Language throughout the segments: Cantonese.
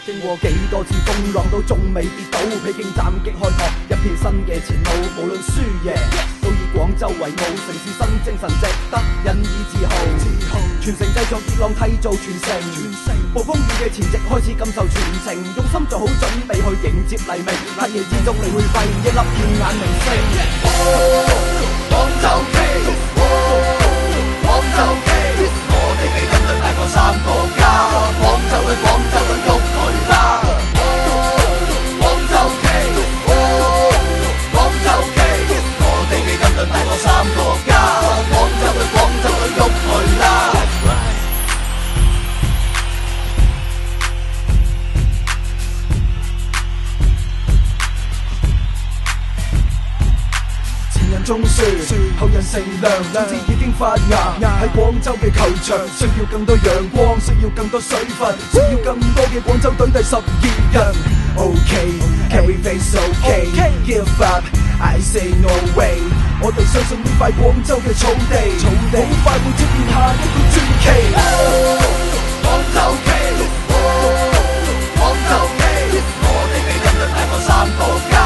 經過幾多次風浪都仲未跌倒，披荊斬棘開拓一片新嘅前路。無論輸贏，都以廣州為傲，城市新精神值得引以自豪。全城製作熱浪締造全城，暴風雨嘅前夕開始感受全程，用心做好準備去迎接黎明。黑夜之中你會發現一粒耀眼明星。廣州記，廣州記，我哋嘅音量大過3個家。廣州嘅廣州嘅喐佢啦。廣州記，廣州記，我哋嘅音量大過3個家。廣州嘅廣州嘅喐佢啦。中樹，後人乘涼，種子已經發芽。喺廣州嘅球場，需要更多陽光，需要更多水分，需要更多嘅廣州隊第12人。OK，everything's OK，give up，I say no way。我哋相信呢塊廣州嘅草地，好快會出現下一個傳奇。廣州記，廣州記，我哋嘅音量大過3個家。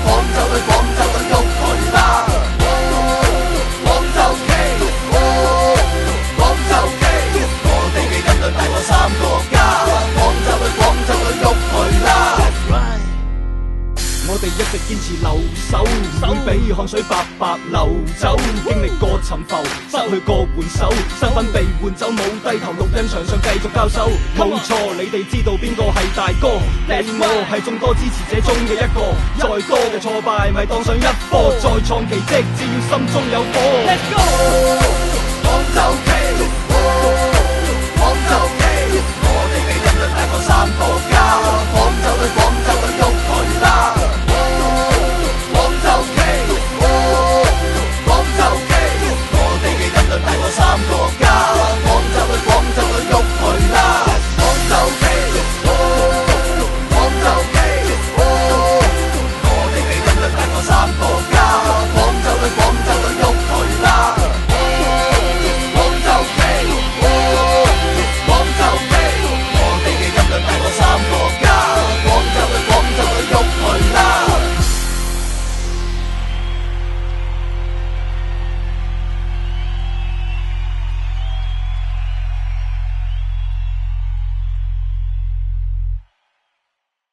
廣州嘅廣州嘅喐佢啦。3個家，廣州嘅廣州嘅喐佢啦。我哋一直堅持留守，唔會俾汗水白白流走。經歷過沉浮，失去過援手，身份被換走，冇低頭，錄音場上繼續交手。冇錯，你哋知道邊個係大哥？你我係眾多支持者中嘅一個。再多嘅挫敗，咪當上一課，再創奇蹟，只要心中有火。Let's go！